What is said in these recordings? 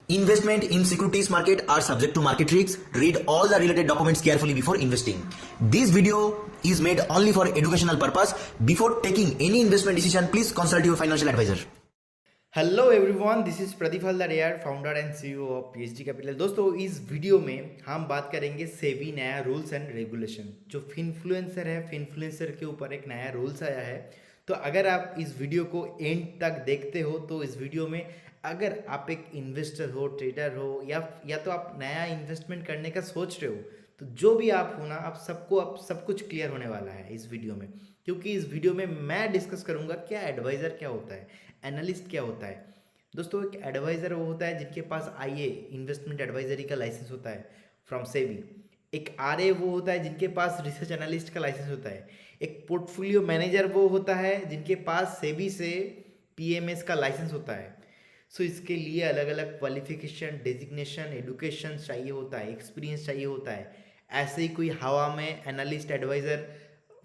Investment in securities market are subject to market risks. Read all the related documents carefully before investing. This video is made only for educational purpose. Before taking any investment decision, please consult your financial advisor. Hello everyone, this is Pradeep Haldar यार, founder and CEO of PhD capital. दोस्तों, इस video में हम बात करेंगे सेबी नया rules and regulation. जो finfluencer है, फिनफ्लुएंसर के ऊपर एक नया रूल्स आया है। तो अगर आप इस वीडियो को एंड तक देखते हो तो इस वीडियो में अगर आप एक इन्वेस्टर हो, ट्रेडर हो या तो आप नया इन्वेस्टमेंट करने का सोच रहे हो, तो जो भी आप हो ना, आप सब कुछ क्लियर होने वाला है इस वीडियो में। क्योंकि इस वीडियो में मैं डिस्कस करूंगा क्या एडवाइज़र क्या होता है, एनालिस्ट क्या होता है। दोस्तों, एक एडवाइज़र वो होता है जिनके पास आईए इन्वेस्टमेंट एडवाइजरी का लाइसेंस होता है फ्रॉम सेबी। एक आरए वो होता है जिनके पास रिसर्च एनालिस्ट का लाइसेंस होता है। एक पोर्टफोलियो मैनेजर वो होता है जिनके पास सेबी से पीएमएस का लाइसेंस होता है। सो इसके लिए अलग अलग क्वालिफिकेशन, डेजिग्नेशन, एडुकेशन चाहिए होता है, एक्सपीरियंस चाहिए होता है। ऐसे ही कोई हवा में एनालिस्ट, एडवाइज़र,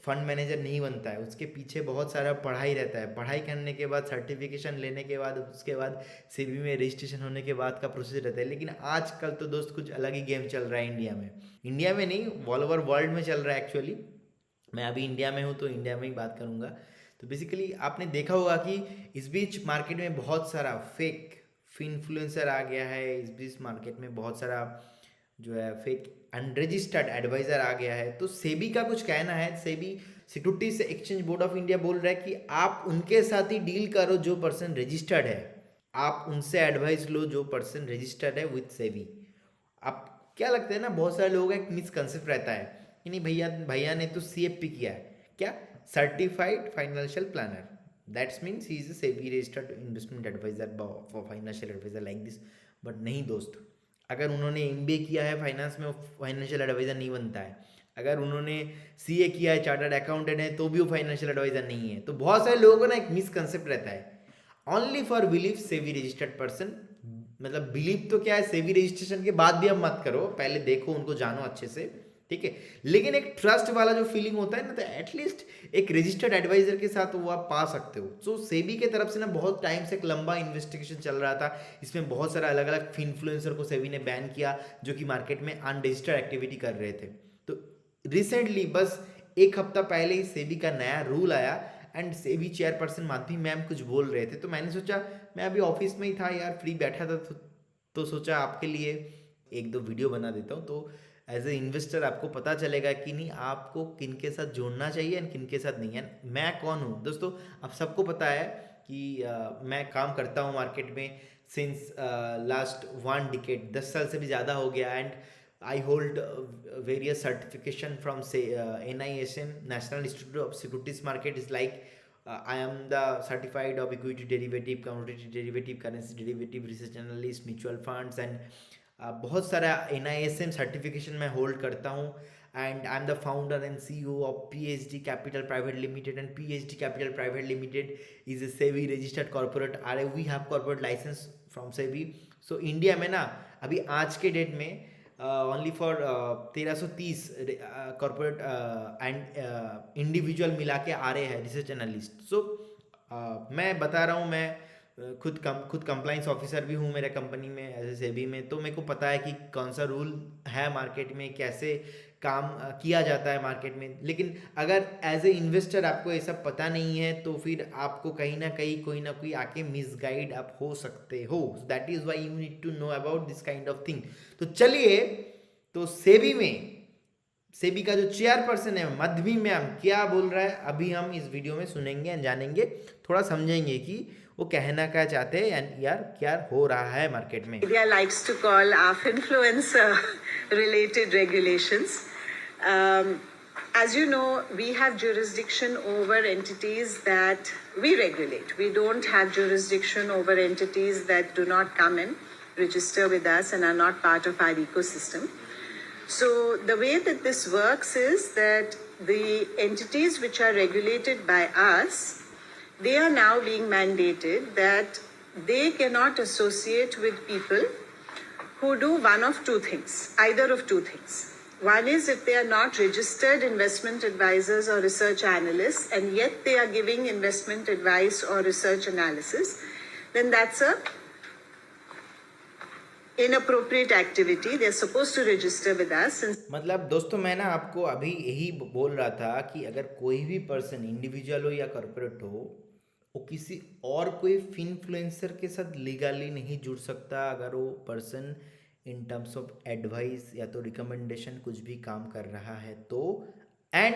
फंड मैनेजर नहीं बनता है। उसके पीछे बहुत सारा पढ़ाई रहता है। पढ़ाई करने के बाद, सर्टिफिकेशन लेने के बाद, उसके बाद सेबी में रजिस्ट्रेशन होने के बाद का प्रोसेस रहता है। लेकिन आजकल तो दोस्त कुछ अलग ही गेम चल रहा है इंडिया में नहीं, ऑल ओवर वर्ल्ड में चल रहा है एक्चुअली। मैं अभी इंडिया में हूँ तो इंडिया में ही बात करूँगा। तो बेसिकली आपने देखा होगा कि इस बीच मार्केट में बहुत सारा फेक इन्फ्लुएंसर आ गया है। इस बीच मार्केट में बहुत सारा जो है फेक अनरजिस्टर्ड एडवाइज़र आ गया है। तो सेबी का कुछ कहना है, SEBI securities exchange board of India बोल रहा है कि आप उनके साथ ही डील करो जो पर्सन रजिस्टर्ड है। आप उनसे एडवाइस लो जो पर्सन रजिस्टर्ड है विथ सेबी। आप क्या लगता है ना, बहुत सारे लोगों का एक मिसकंसेप्ट रहता है कि नहीं भैया ने तो सीएफपी किया है, क्या certified financial planner, that's means he is a SEBI registered investment adviser for financial adviser like this. But नहीं दोस्त, अगर उन्होंने एमबीए किया है फाइनेंस में, वो फाइनेंशियल एडवाइज़र नहीं बनता है। अगर उन्होंने सीए किया है, चार्टर्ड अकाउंटेंट है, तो भी वो फाइनेंशियल एडवाइज़र नहीं है। तो बहुत सारे लोगों को ना एक मिसकंसेप्ट रहता है, only for believe SEBI registered person. मतलब बिलीव तो क्या है, सेबी रजिस्ट्रेशन के बाद भी अब मत करो, पहले देखो, उनको जानो अच्छे से, ठीक है। लेकिन एक ट्रस्ट वाला जो फीलिंग होता है ना, तो एटलीस्ट एक रजिस्टर्ड एडवाइजर के साथ वो आप पा सकते हो। सो सेबी के तरफ से ना बहुत टाइम से एक लंबा इन्वेस्टिगेशन चल रहा था। इसमें बहुत सारा अलग अलग इन्फ्लुएंसर को सेबी ने बैन किया जो कि मार्केट में अनरजिस्टर्ड एक्टिविटी कर रहे थे। तो रिसेंटली बस एक हफ्ता पहले ही सेबी का नया रूल आया and SEBI chairperson Madhavi ma'am कुछ बोल रहे थे। तो मैंने सोचा, मैं अभी ऑफिस में ही था यार, फ्री बैठा था, तो सोचा आपके लिए एक दो वीडियो बना देता हूँ। तो एज ए इन्वेस्टर आपको पता चलेगा कि नहीं आपको किन के साथ जोड़ना चाहिए एंड किन के साथ नहीं है। मैं कौन हूँ दोस्तों, आप सबको पता है कि मैं काम करता हूँ मार्केट में सिंस लास्ट 1 डिकेड, 10 साल से भी ज़्यादा हो गया। And I hold various certification from से NISM, national institute of securities market is like I am the certified of equity derivative, commodity derivative, currency derivative, research analyst, mutual funds and बहुत सारा NISM certification मैं hold करता हूँ। And I am the founder and CEO of PhD capital private limited. And PhD capital private limited is a SEBI registered corporate RA। We have corporate licence from SEBI. So India में ना अभी आज के date में only for 1330 corporate and individual मिला के RA है, research analyst. सो मैं बता रहा हूँ, मैं खुद कंप्लाइंस ऑफिसर भी हूँ मेरे कंपनी में एज ए सेबी में। तो मेरे को पता है कि कौन सा रूल है मार्केट में, कैसे काम किया जाता है मार्केट में। लेकिन अगर एज ए इन्वेस्टर आपको ये सब पता नहीं है तो फिर आपको कहीं ना कहीं कोई ना कोई आके मिसगाइड आप हो सकते हो। That is why you need to know about this kind of thing. तो चलिए, तो सेबी का जो चेयरपर्सन है माधवी मैम क्या बोल रहा है, अभी हम इस वीडियो में सुनेंगे, जानेंगे, थोड़ा समझेंगे कि वो कहना क्या चाहते हैं एंड यार क्या हो रहा है मार्केट में। India likes to call our influencer related regulations. As you know, we have jurisdiction over entities that we regulate. We don't have jurisdiction over entities that do not come and register with us and are not part of our ecosystem. So the way that this works is that the entities which are regulated by us, they are now being mandated that they cannot associate with people who do one of two things, either of two things. One is if they are not registered investment advisors or research analysts and yet they are giving investment advice or research analysis, then that's a inappropriate activity, they're supposed to register with us. And मतलब दोस्तों मैं ना आपको अभी यही बोल रहा था कि अगर कोई भी पर्सन इंडिविजुअल हो या कॉर्पोरेट हो, वो किसी और कोई इन्फ्लुएंसर के साथ लीगली नहीं जुड़ सकता अगर वो person in terms of advice या तो रिकमेंडेशन कुछ भी काम कर रहा है तो, एंड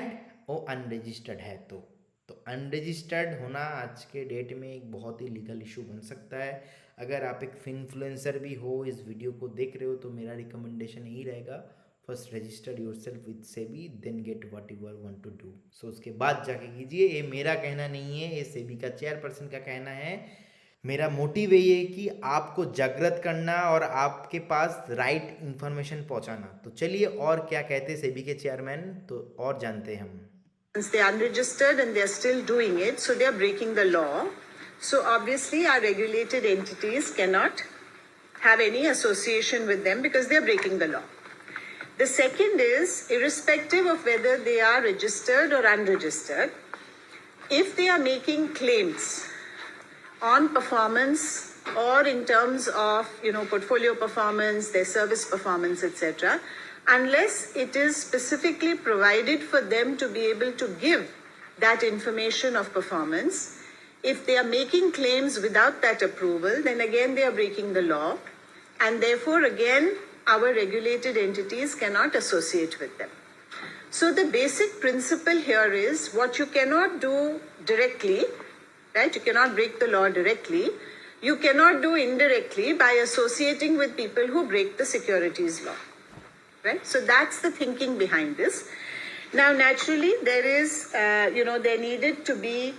वो अनरजिस्टर्ड है तो अनरजिस्टर्ड होना आज के डेट में एक बहुत ही लीगल इशू बन सकता है। अगर आप एक इन्फ्लुएंसर भी हो, इस वीडियो को देख रहे हो, तो मेरा रिकमेंडेशन यही रहेगा, first register yourself with SEBI, then get what you want to do. So उसके बाद जाके कीजिए। ये मेरा कहना नहीं है, ये सेबी का चेयरपर्सन का कहना है। मेरा मोटिव यही है कि आपको जागृत करना और आपके पास राइट इंफॉर्मेशन पहुंचाना। तो चलिए और क्या कहते हैं सेबी के चेयरमैन, तो और जानते हैं हम। since they are unregistered and they are still doing it, so they are breaking the law. So obviously our regulated entities cannot have any association with them because they are breaking the law. The second is, irrespective of whether they are registered or unregistered, if they are making claims on performance or in terms of portfolio performance, their service performance, etc., unless it is specifically provided for them to be able to give that information of performance, if they are making claims without that approval, then again they are breaking the law, and therefore again our regulated entities cannot associate with them. So the basic principle here is, what you cannot do directly, right? You cannot break the law directly. You cannot do indirectly by associating with people who break the securities law. Right? So that's the thinking behind this. Now, naturally, there is, there needed to be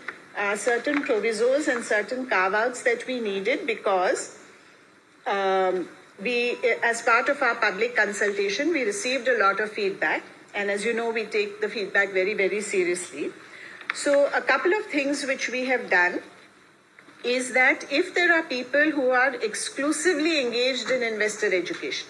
certain provisos and certain carve-outs that we needed because as part of our public consultation, we received a lot of feedback. And as you know, we take the feedback very, very seriously. So a couple of things which we have done is that if there are people who are exclusively engaged in investor education,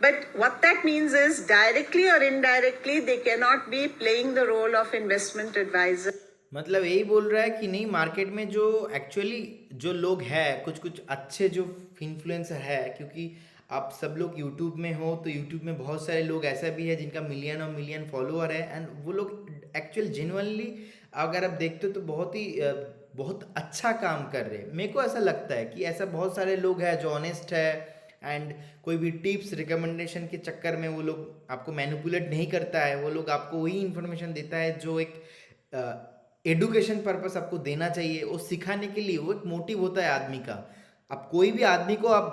but what that means is, directly or indirectly, they cannot be playing the role of investment advisor. मतलब यही बोल रहा है कि नहीं, market में जो actually जो लोग हैं, कुछ अच्छे जो इन्फ्लुएंसर है, क्योंकि आप सब लोग यूट्यूब में हो तो यूट्यूब में बहुत सारे लोग ऐसा भी है जिनका मिलियन और मिलियन फॉलोअर है, एंड वो लोग एक्चुअल जेन्युइनली अगर आप देखते हो तो बहुत अच्छा काम कर रहे हैं। मेरे को ऐसा लगता है कि ऐसा बहुत सारे लोग हैं जो ऑनेस्ट है, एंड कोई भी टिप्स रिकमेंडेशन के चक्कर में वो लोग आपको मैनिपुलेट नहीं करता है। वो लोग आपको वही इन्फॉर्मेशन देता है जो एक एडुकेशन पर्पस आपको देना चाहिए, वो सिखाने के लिए। वो एक मोटिव होता है आदमी का। अब कोई भी आदमी को आप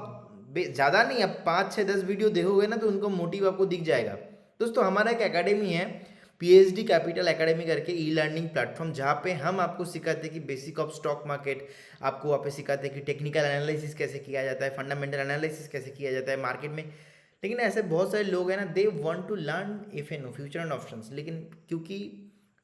ज़्यादा नहीं, अब 5, 6, 10 वीडियो देखोगे ना तो उनको मोटिव आपको दिख जाएगा। दोस्तों हमारा एक एकेडमी है, PhD कैपिटल एकेडमी करके, ई लर्निंग प्लेटफॉर्म, जहाँ पे हम आपको सिखाते हैं कि बेसिक ऑफ स्टॉक मार्केट, आपको वहाँ पे सिखाते हैं कि टेक्निकल एनालिसिस कैसे किया जाता है, फंडामेंटल एनालिसिस कैसे किया जाता है मार्केट में। लेकिन ऐसे बहुत सारे लोग हैं ना, they want to learn FNO, future and options, लेकिन क्योंकि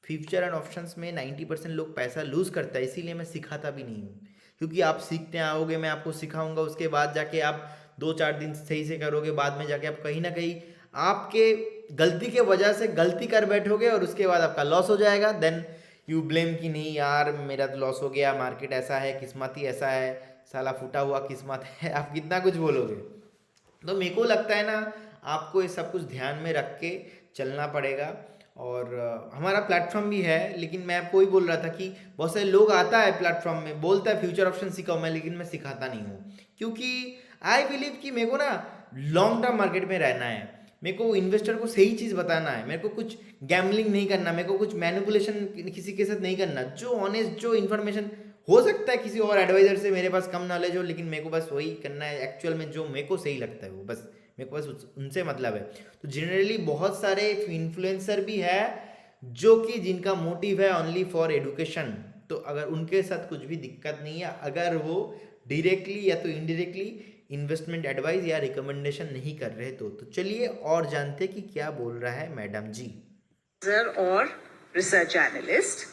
फ्यूचर एंड ऑप्शंस में 90% लोग पैसा लूज़ करता है, इसीलिए मैं सिखाता भी नहीं हूँ। क्योंकि आप सीखते आओगे, मैं आपको सिखाऊंगा, उसके बाद जाके आप 2-4 दिन सही से करोगे, बाद में जाके आप कहीं ना कहीं आपके गलती के वजह से गलती कर बैठोगे और उसके बाद आपका लॉस हो जाएगा। देन यू ब्लेम कि नहीं यार मेरा तो लॉस हो गया, मार्केट ऐसा है, किस्मत ही ऐसा है, साला फूटा हुआ किस्मत है, आप कितना कुछ बोलोगे। तो मेरे को लगता है ना, आपको ये सब कुछ ध्यान में रख के चलना पड़ेगा। और हमारा प्लेटफॉर्म भी है, लेकिन मैं आपको ही बोल रहा था कि बहुत सारे लोग आता है प्लेटफॉर्म में, बोलता है फ्यूचर ऑप्शन सिखाओ मैं, लेकिन मैं सिखाता नहीं हूँ, क्योंकि आई बिलीव कि मेरे को ना लॉन्ग टर्म मार्केट में रहना है। मेरे को इन्वेस्टर को सही चीज़ बताना है, मेरे को कुछ गैम्बलिंग नहीं करना, मेरे को कुछ मैनिपुलेशन किसी के साथ नहीं करना। जो ऑनेस्ट, जो इन्फॉर्मेशन हो सकता है किसी और एडवाइजर से मेरे पास कम नॉलेज हो, लेकिन मेरे को बस वही करना है एक्चुअल में जो मेरे को सही लगता है, वो बस मेरे को बस उनसे मतलब है। तो जनरली बहुत सारे इन्फ्लुएंसर भी है जो कि जिनका मोटिव है ओनली फॉर एडुकेशन, तो अगर उनके साथ कुछ भी दिक्कत नहीं है, अगर वो डायरेक्टली या तो इनडायरेक्टली इन्वेस्टमेंट एडवाइस या रिकमेंडेशन नहीं कर रहे तो चलिए और जानते कि क्या बोल रहा है madam ji. Or research analyst,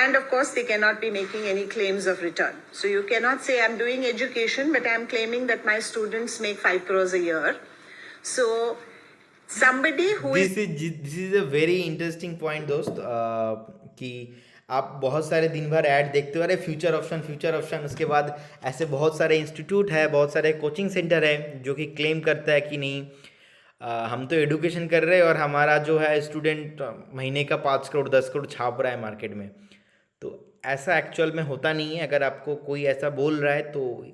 and of course they cannot be making any claims of return. So you cannot say I'm doing education but I'm claiming that my students make 5 crores a year. So somebody who this is a very interesting point दोस्त, कि आप बहुत सारे दिन भर add देखते हो, अरे फ्यूचर ऑप्शन, उसके बाद ऐसे बहुत सारे इंस्टीट्यूट है, बहुत सारे कोचिंग सेंटर है जो कि क्लेम करता है कि नहीं हम तो एडुकेशन कर रहे हैं और हमारा जो है स्टूडेंट महीने का 5 करोड़ 10 करोड़ छाप रहा है मार्केट में। तो ऐसा एक्चुअल में होता नहीं है। अगर आपको कोई ऐसा बोल रहा है तो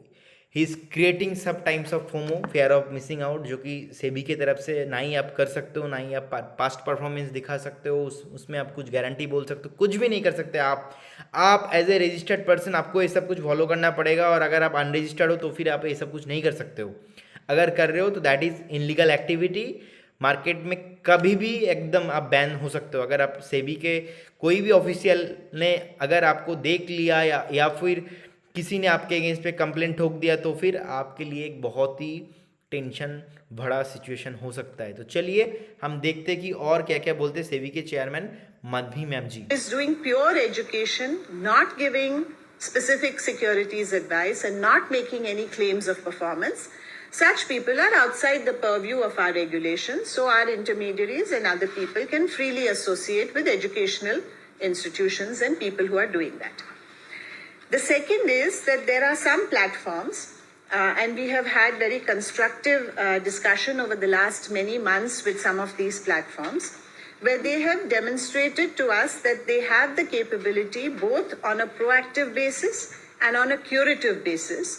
ही इज़ क्रिएटिंग सब times of FOMO, fair of missing out, जो कि सेबी की तरफ से ना ही आप कर सकते हो, ना ही आप पास्ट परफॉर्मेंस दिखा सकते हो, उसमें आप कुछ गारंटी बोल सकते हो, कुछ भी नहीं कर सकते आप एज ए रजिस्टर्ड पर्सन आपको ये सब कुछ फॉलो करना पड़ेगा। और अगर आप अनरजिस्टर्ड हो तो फिर आप ये सब कुछ नहीं कर सकते हो। अगर कर रहे हो तो that is illegal activity. Market में कभी भी एकदम आप बैन हो सकते हो। अगर आप सेबी के कोई भी ऑफिशियल ने अगर आपको देख लिया या फिर किसी ने आपके अगेंस्ट पे कंप्लेंट ठोक दिया तो फिर आपके लिए एक बहुत ही टेंशन भरा सिचुएशन हो सकता है। तो चलिए हम देखते हैं कि और क्या क्या बोलते हैं सेबी के chairman Madhabi ma'am ji. Is doing pure education, not giving specific securities advice and not making any claims of performance. Such people are outside the purview of our regulations, so our intermediaries and other people can freely associate with educational institutions and people who are doing that. The second is that there are some platforms, and we have had very constructive discussion over the last many months with some of these platforms, where they have demonstrated to us that they have the capability both on a proactive basis and on a curative basis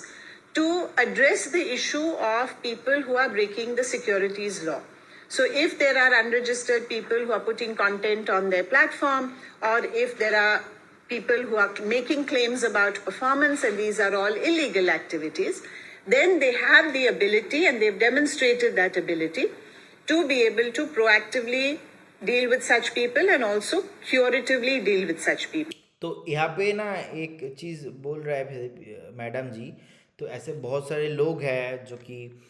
to address the issue of people who are breaking the securities law. So if there are unregistered people who are putting content on their platform, or if there are people who are making claims about performance and these are all illegal activities, then they have the ability, and they've demonstrated that ability, to be able to proactively deal with such people and also curatively deal with such people. तो यहाँ पे ना एक चीज़ बोल रहा है madam जी, तो ऐसे बहुत सारे लोग हैं जो कि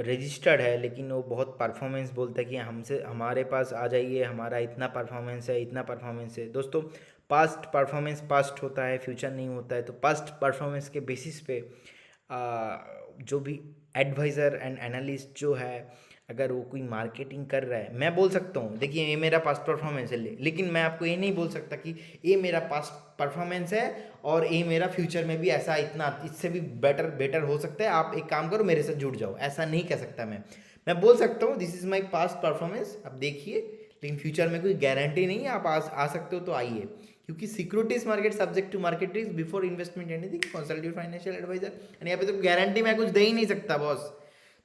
रजिस्टर्ड है लेकिन वो बहुत परफॉर्मेंस बोलता है कि हमसे हमारे पास आ जाइए, हमारा इतना परफॉर्मेंस है, इतना परफॉर्मेंस है। दोस्तों पास्ट परफॉर्मेंस पास्ट होता है, फ्यूचर नहीं होता है। तो पास्ट परफॉर्मेंस के बेसिस पे जो भी एडवाइज़र एंड एनालिस्ट जो है, अगर वो कोई मार्केटिंग कर रहा है, मैं बोल सकता हूँ देखिए ये मेरा पास्ट परफॉर्मेंस है, लेकिन मैं आपको ये नहीं बोल सकता कि ये मेरा पास्ट परफॉर्मेंस है और ये मेरा फ्यूचर में भी ऐसा इतना इससे भी बेटर हो सकता है, आप एक काम करो मेरे साथ जुड़ जाओ, ऐसा नहीं कह सकता मैं बोल सकता हूँ this is my past performance, आप देखिए, लेकिन फ्यूचर में कोई गारंटी नहीं है। आप आ सकते हो तो आइए, क्योंकि securities market subject to market risk before investment anything consult your financial adviser. And यहाँ पे तो गारंटी मैं कुछ दे ही नहीं सकता बॉस।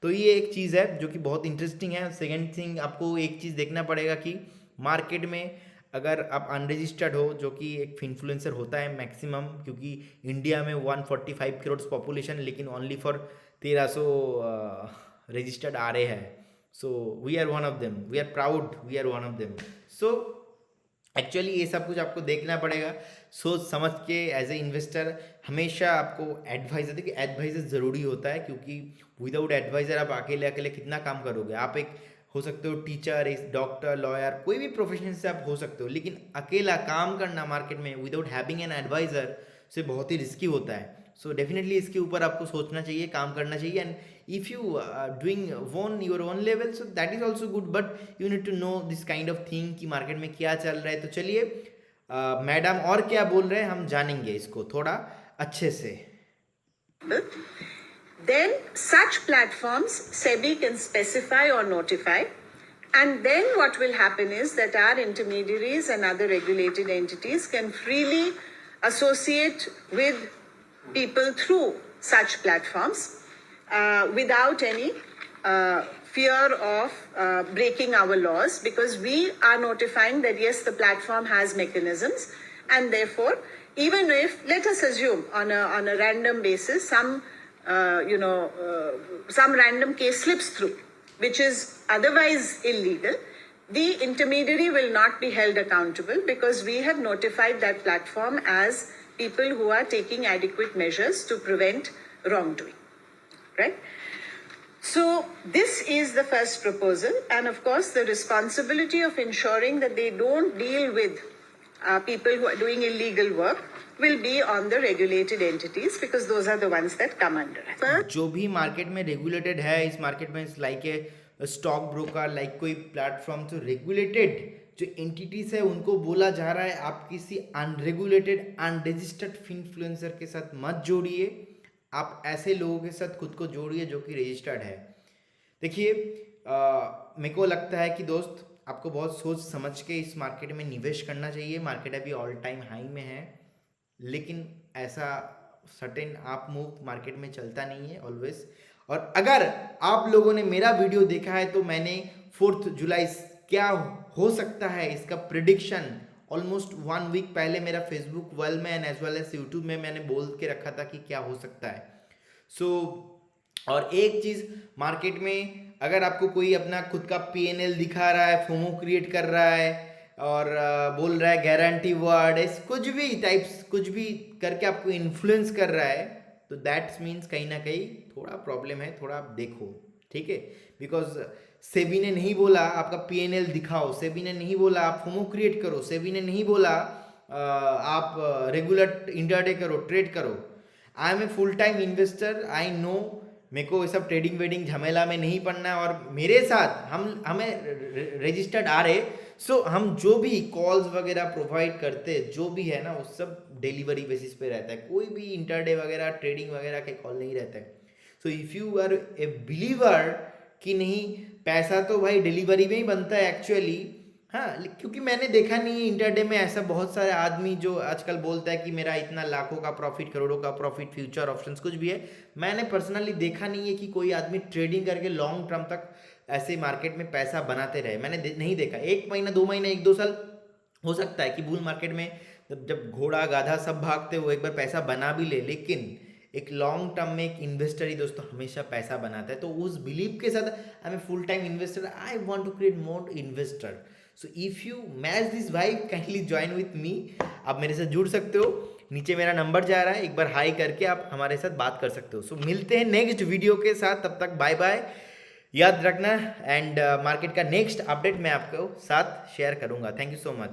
तो ये एक चीज़ है जो कि बहुत इंटरेस्टिंग है। सेकेंड थिंग, आपको एक चीज़ देखना पड़ेगा कि मार्केट में अगर आप अनरजिस्टर्ड हो, जो कि एक इन्फ्लुएंसर होता है मैक्सिमम, क्योंकि इंडिया में 145 करोड़ पॉपुलेशन, लेकिन ओनली फॉर 1300 रजिस्टर्ड आ रहे हैं। So we are one of them, we are proud, we are one of them. So actually ये सब कुछ आपको देखना पड़ेगा सोच समझ के। एज ए इन्वेस्टर हमेशा आपको एडवाइजर, देखिए एडवाइजर ज़रूरी होता है, क्योंकि विदाउट एडवाइज़र आप अकेले कितना काम करोगे। आप एक हो सकते हो टीचर, डॉक्टर, लॉयर, कोई भी प्रोफेशन से आप हो सकते हो, लेकिन अकेला काम करना मार्केट में विदाउट हैविंग एन एडवाइज़र से बहुत ही रिस्की होता है। सो डेफिनेटली इसके ऊपर आपको सोचना चाहिए, काम करना चाहिए। And if you doing your own level, so that is also good, but you need to know this kind of thing कि मार्केट में क्या चल रहा है। तो चलिए मैडम और क्या बोल रहे हैं हम जानेंगे इसको थोड़ा अच्छे से। Then such platforms SEBI can specify or notify, and then what will happen is that our intermediaries and other regulated entities can freely associate with people through such platforms without any fear of breaking our laws, because we are notifying that yes, the platform has mechanisms, and therefore even if, let us assume on a random basis, some random case slips through which is otherwise illegal, the intermediary will not be held accountable, because we have notified that platform as people who are taking adequate measures to prevent wrongdoing, right? So this is the first proposal, and of course the responsibility of ensuring that they don't deal with people who are doing illegal work will be on the regulated entities, because those are the ones that come under it. जो भी market में regulated है, इस market में like a stock broker, like कोई platform, तो regulated जो entities है उनको बोला जा रहा है आप किसी अनरेगुलेटेड अनरजिस्टर्ड इन्फ्लुएंसर के साथ मत जोड़िए, आप ऐसे लोगों के साथ खुद को जोड़िए जो कि रजिस्टर्ड है। देखिए मेरे को लगता है कि दोस्त आपको बहुत सोच समझ के इस मार्केट में निवेश करना चाहिए। मार्केट अभी ऑल टाइम हाई में है, लेकिन ऐसा सर्टेन आप मूव मार्केट में चलता नहीं है ऑलवेज। और अगर आप लोगों ने मेरा वीडियो देखा है तो मैंने 4 जुलाई क्या हो सकता है इसका प्रिडिक्शन ऑलमोस्ट 1 वीक पहले मेरा फेसबुक वेल में and as well as YouTube में मैंने बोल के रखा था कि क्या हो सकता है। सो और एक चीज़ मार्केट में अगर आपको कोई अपना खुद का PNL दिखा रहा है, फोमो क्रिएट कर रहा है और बोल रहा है गारंटी वर्ड है, कुछ भी टाइप्स कुछ भी करके आपको इन्फ्लुएंस कर रहा है, तो दैट्स मीन्स कहीं ना कहीं थोड़ा प्रॉब्लम है, थोड़ा आप देखो, ठीक है। बिकॉज सेबी ने नहीं बोला आपका PNL दिखाओ, सेबी ने नहीं बोला आप फोमो क्रिएट करो, सेबी ने नहीं बोला आप रेगुलर इंटरडे करो, ट्रेड करो। I am a full time investor, I know मेरे को ये सब ट्रेडिंग वेडिंग झमेला में नहीं पड़ना है। और मेरे साथ हमें रजिस्टर्ड आ रहे, सो हम जो भी कॉल्स वगैरह प्रोवाइड करते जो भी है ना वो सब डिलीवरी बेसिस पे रहता है, कोई भी इंटरडे वगैरह ट्रेडिंग वगैरह के कॉल नहीं रहता है। So if you are a believer कि नहीं पैसा तो भाई डिलीवरी में ही बनता है एक्चुअली, हाँ, क्योंकि मैंने देखा नहीं है इंटरडे में ऐसा बहुत सारे आदमी जो आजकल बोलता है कि मेरा इतना लाखों का प्रॉफिट, करोड़ों का प्रॉफिट, फ्यूचर ऑप्शंस कुछ भी है, मैंने पर्सनली देखा नहीं है कि कोई आदमी ट्रेडिंग करके लॉन्ग टर्म तक ऐसे मार्केट में पैसा बनाते रहे। मैंने नहीं देखा। 1 महीना 2 महीना 1-2 साल हो सकता है कि बुल मार्केट में जब घोड़ा गाधा सब भागते हो एक बार पैसा बना भी ले, लेकिन एक लॉन्ग टर्म में एक इन्वेस्टर ही दोस्तों हमेशा पैसा बनाता है। तो उस बिलीव के साथ I am a full time investor, I want to create more investor. So if you match this vibe kindly join with me, आप मेरे साथ जुड़ सकते हो। नीचे मेरा नंबर जा रहा है, एक बार हाई करके आप हमारे साथ बात कर सकते हो। सो मिलते हैं नेक्स्ट वीडियो के साथ, तब तक बाय बाय, याद रखना। एंड मार्केट का नेक्स्ट अपडेट मैं आपको साथ शेयर करूंगा। Thank you so much.